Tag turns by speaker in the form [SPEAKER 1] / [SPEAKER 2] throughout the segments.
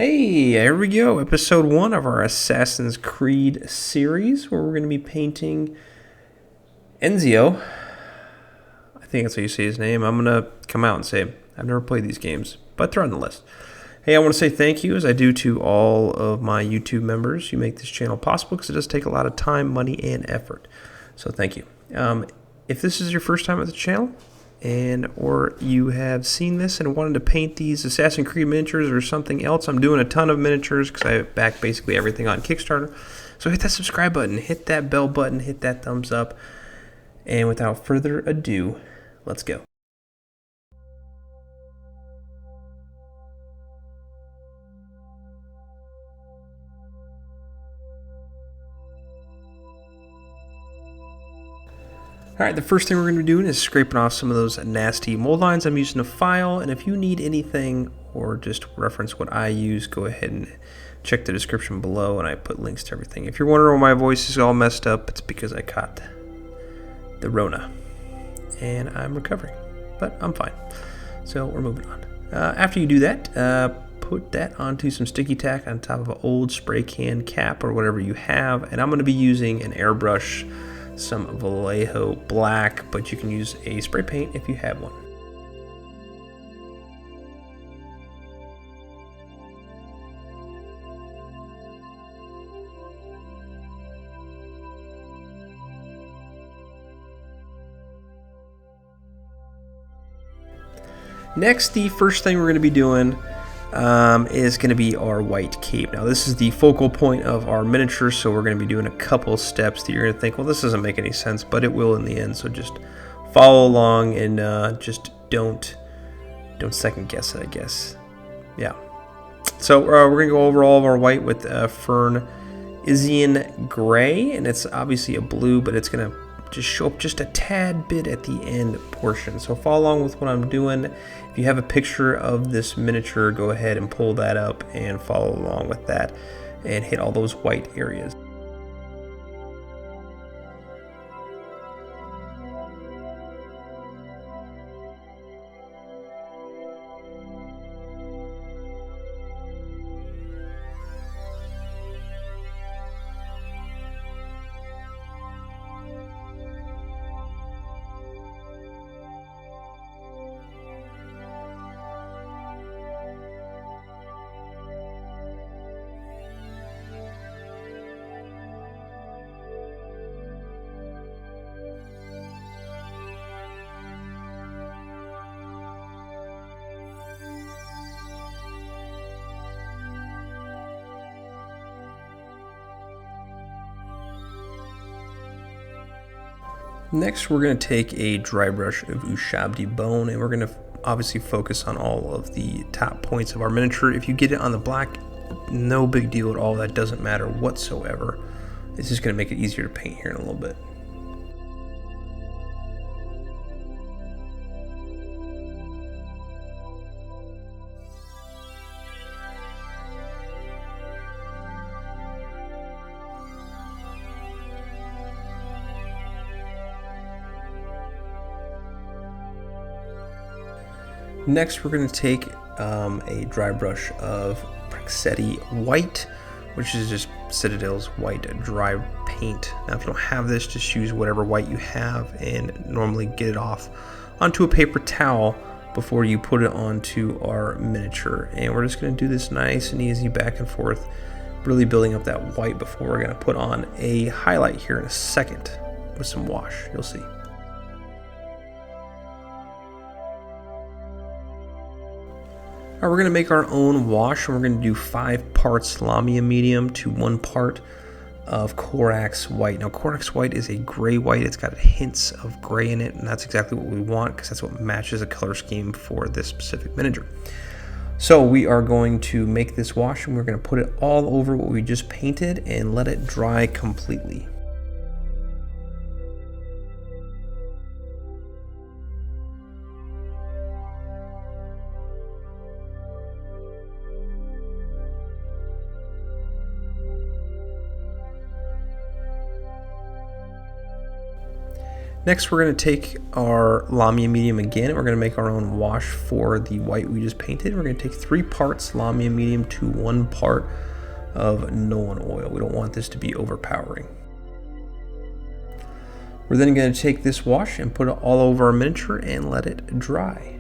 [SPEAKER 1] Hey, here we go. Episode 1 of our Assassin's Creed series, where we're going to be painting Ezio. I think that's how you say his name. I'm going to come out and say, I've never played these games, but they're on the list. Hey, I want to say thank you, as I do to all of my YouTube members. You make this channel possible, because it does take a lot of time, money, and effort. So thank you. If this is your first time at the channel, or you have seen this and wanted to paint these Assassin's Creed miniatures or something else, I'm doing a ton of miniatures because I back basically everything on Kickstarter. So hit that subscribe button, hit that bell button, hit that thumbs up, and without further ado, let's go. Alright, the first thing we're going to be doing is scraping off some of those nasty mold lines. I'm using a file, and if you need anything or just reference what I use, go ahead and check the description below, and I put links to everything. If you're wondering why my voice is all messed up, it's because I caught the Rona, and I'm recovering, but I'm fine. So we're moving on. After you do that, put that onto some sticky tack on top of an old spray can cap or whatever you have, and I'm going to be using an airbrush, some Vallejo black, but you can use a spray paint if you have one. Next, the first thing we're going to be doing is going to be our white cape. Now, this is the focal point of our miniature, so we're going to be doing a couple steps that you're going to think, well, this doesn't make any sense, but it will in the end. So just follow along and just don't second guess it, I guess. Yeah. So we're going to go over all of our white with Fenrisian Grey, and it's obviously a blue, but it's going to just show up just a tad bit at the end portion. So follow along with what I'm doing. If you have a picture of this miniature, go ahead and pull that up and follow along with that and hit all those white areas. Next, we're going to take a dry brush of Ushabti Bone, and we're going to obviously focus on all of the top points of our miniature. If you get it on the black, no big deal at all. That doesn't matter whatsoever. It's just going to make it easier to paint here in a little bit. Next, we're going to take a dry brush of Praxeti White, which is just Citadel's white dry paint. Now, if you don't have this, just use whatever white you have and normally get it off onto a paper towel before you put it onto our miniature. And we're just going to do this nice and easy back and forth, really building up that white before we're going to put on a highlight here in a second with some wash. You'll see. We're going to make our own wash, and we're going to do 5 parts Lahmian Medium to 1 part of Corax White. Now, Corax White is a gray white. It's got hints of gray in it, and that's exactly what we want because that's what matches the color scheme for this specific miniature. So we are going to make this wash, and we're going to put it all over what we just painted and let it dry completely. Next, we're going to take our Lahmian Medium again, and we're going to make our own wash for the white we just painted. We're going to take 3 parts Lahmian Medium to 1 part of Nolan oil. We don't want this to be overpowering. We're then going to take this wash and put it all over our miniature and let it dry.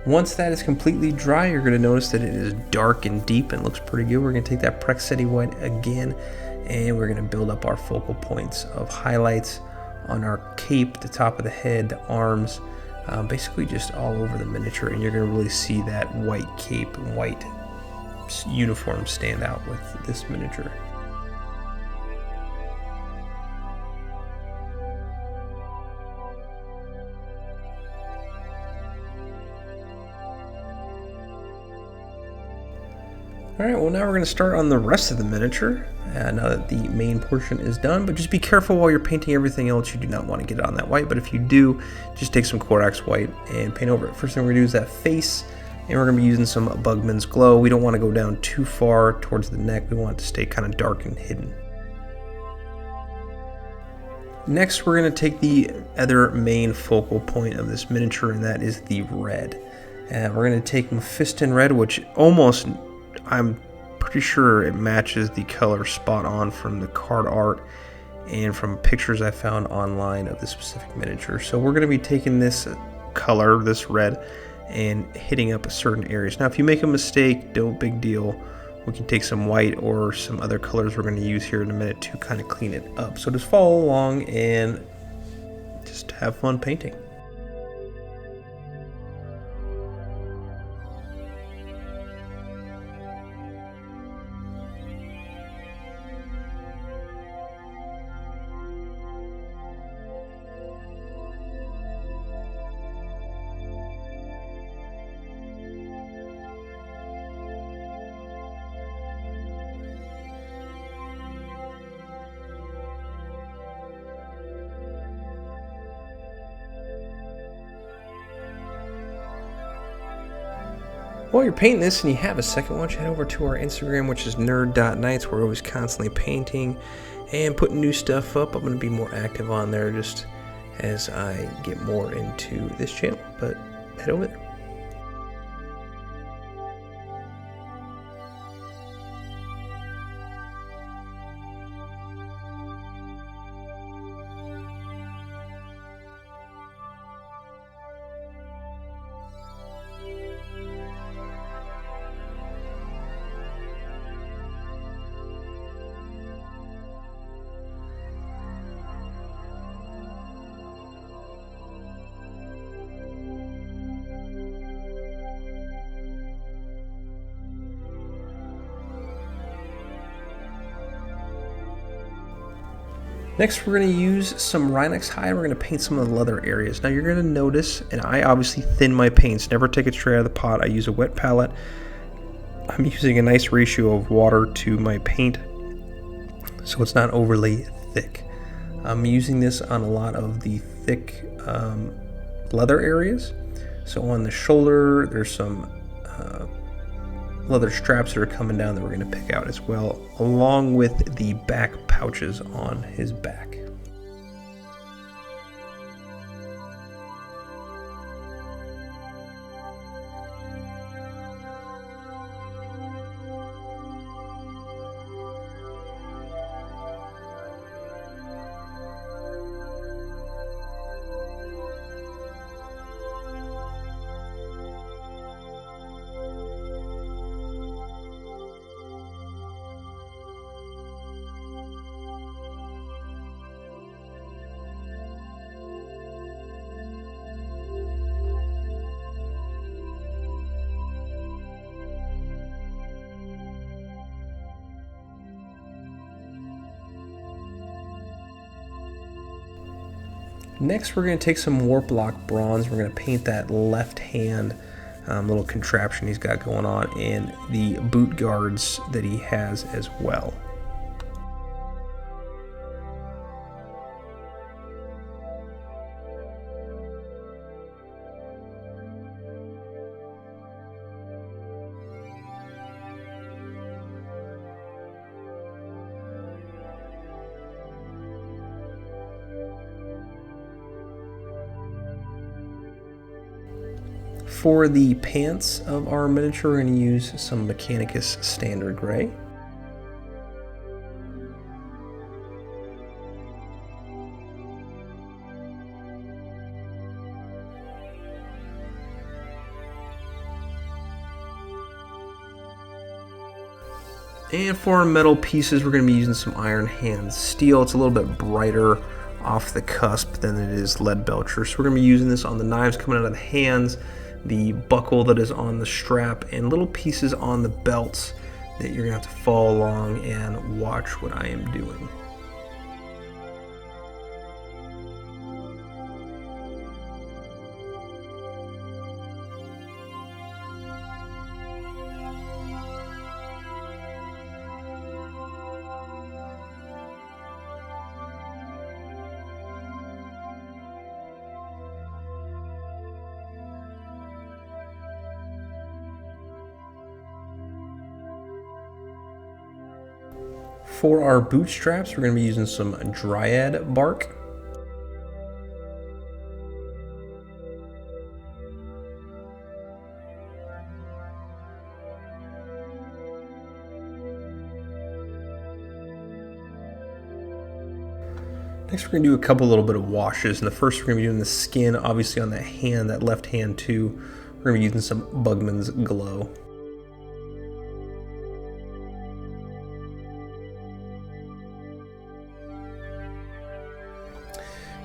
[SPEAKER 1] Once that is completely dry, you're going to notice that it is dark and deep and looks pretty good. We're going to take that Praxeti White again, and we're going to build up our focal points of highlights on our cape, the top of the head, the arms, basically just all over the miniature, and you're going to really see that white cape and white uniform stand out with this miniature. Alright, well now we're going to start on the rest of the miniature, now that the main portion is done, but just be careful while you're painting everything else. You do not want to get it on that white, but if you do, just take some Corax White and paint over it. First thing we're going to do is that face, and we're going to be using some Bugman's Glow. We don't want to go down too far towards the neck. We want it to stay kind of dark and hidden. Next, we're going to take the other main focal point of this miniature, and that is the red. And we're going to take Mephiston Red, which almost, I'm pretty sure it matches the color spot on from the card art and from pictures I found online of this specific miniature. So we're going to be taking this color, this red, and hitting up certain areas. Now if you make a mistake, don't big deal. We can take some white or some other colors we're going to use here in a minute to kind of clean it up. So just follow along and just have fun painting. While you're painting this and you have a second, why don't you head over to our Instagram, which is nerd.nights. We're always constantly painting and putting new stuff up. I'm going to be more active on there just as I get more into this channel, but head over there. Next, we're going to use some Rhinox Hide. We're going to paint some of the leather areas. Now, you're going to notice, and I obviously thin my paints. Never take it straight out of the pot. I use a wet palette. I'm using a nice ratio of water to my paint, so it's not overly thick. I'm using this on a lot of the thick leather areas. So on the shoulder, there's some leather straps that are coming down that we're going to pick out as well, along with the back pouches on his back. Next, we're going to take some Warplock Bronze. We're going to paint that left hand little contraption he's got going on and the boot guards that he has as well. For the pants of our miniature, we're going to use some Mechanicus Standard Gray. And for our metal pieces, we're going to be using some Iron Hands Steel. It's a little bit brighter off the cusp than it is Lead Belcher. So we're going to be using this on the knives coming out of the hands, the buckle that is on the strap, and little pieces on the belts that you're going to have to follow along and watch what I am doing. For our bootstraps, we're going to be using some Dryad Bark. Next, we're going to do a couple little bit of washes. And the first, we're going to be doing the skin, obviously on that hand, that left hand too. We're going to be using some Bugman's Glow.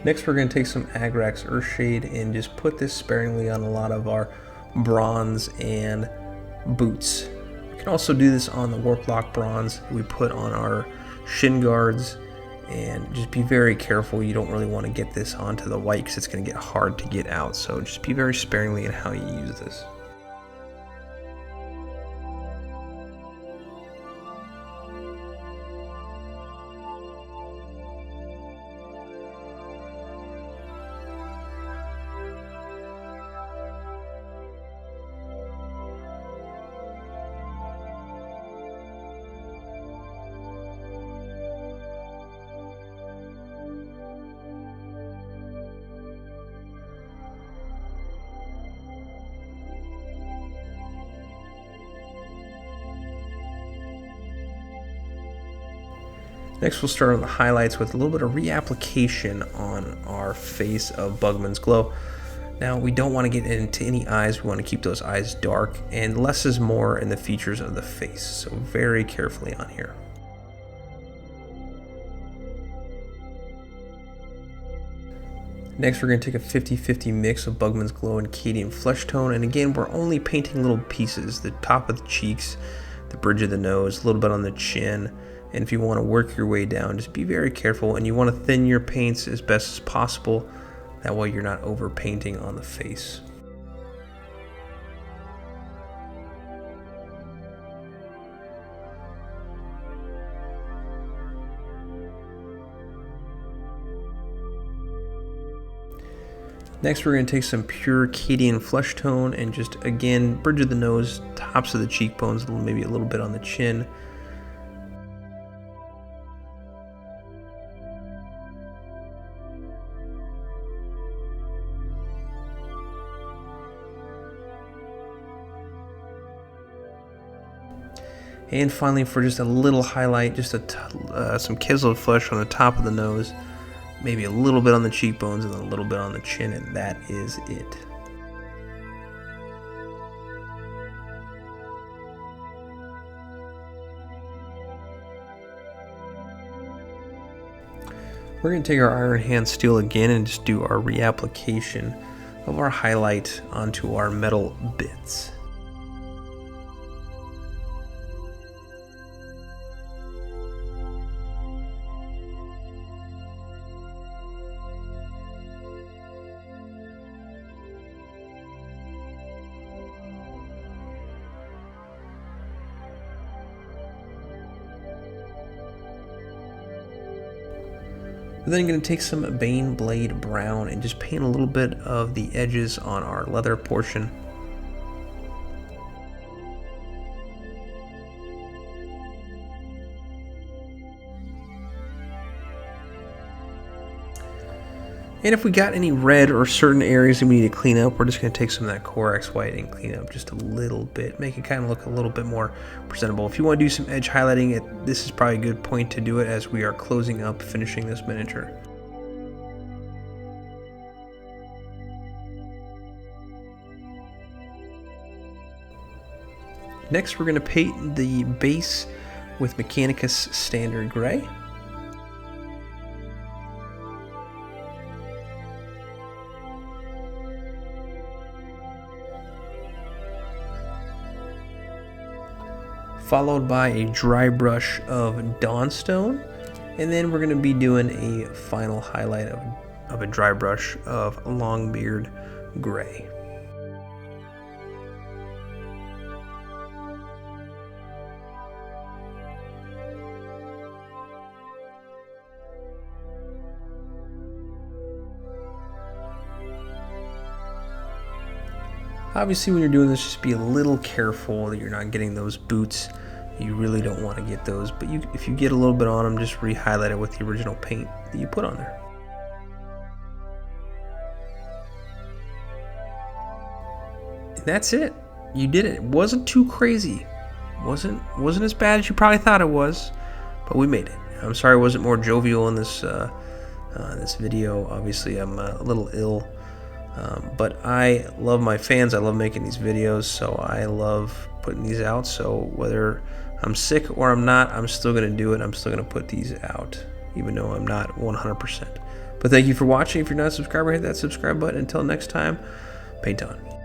[SPEAKER 1] Next, we're going to take some Agrax Earthshade and just put this sparingly on a lot of our bronze and boots. We can also do this on the Warplock Bronze we put on our shin guards, and just be very careful. You don't really want to get this onto the white because it's going to get hard to get out, so just be very sparingly in how you use this. Next, we'll start on the highlights with a little bit of reapplication on our face of Bugman's Glow. Now, we don't want to get into any eyes. We want to keep those eyes dark, and less is more in the features of the face, so very carefully on here. Next, we're going to take a 50-50 mix of Bugman's Glow and Cadian Fleshtone, and again, we're only painting little pieces, the top of the cheeks, the bridge of the nose, a little bit on the chin. And if you want to work your way down, just be very careful, and you want to thin your paints as best as possible. That way you're not over painting on the face. Next, we're going to take some pure Cadian Fleshtone and just, again, bridge of the nose, tops of the cheekbones, maybe a little bit on the chin. And finally, for just a little highlight, just some Kislev Flesh on the top of the nose, maybe a little bit on the cheekbones and a little bit on the chin, and that is it. We're going to take our Iron Hand Steel again and just do our reapplication of our highlight onto our metal bits. We're then going to take some Baneblade Brown and just paint a little bit of the edges on our leather portion. And if we got any red or certain areas that we need to clean up, we're just going to take some of that Corax White and clean up just a little bit. Make it kind of look a little bit more presentable. If you want to do some edge highlighting, this is probably a good point to do it as we are closing up, finishing this miniature. Next, we're going to paint the base with Mechanicus Standard Gray. Followed by a dry brush of Dawnstone, and then we're going to be doing a final highlight of a dry brush of Longbeard Grey. Obviously, when you're doing this, just be a little careful that you're not getting those boots. You really don't want to get those, but if you get a little bit on them, just re-highlight it with the original paint that you put on there. And that's it. You did it. It wasn't too crazy. Wasn't as bad as you probably thought it was, but we made it. I'm sorry I wasn't more jovial in this this video. Obviously, I'm a little ill. But I love my fans. I love making these videos, so I love putting these out. So whether I'm sick or I'm not, I'm still going to do it. I'm still going to put these out, even though I'm not 100%. But thank you for watching. If you're not a subscriber, hit that subscribe button. Until next time, paint on.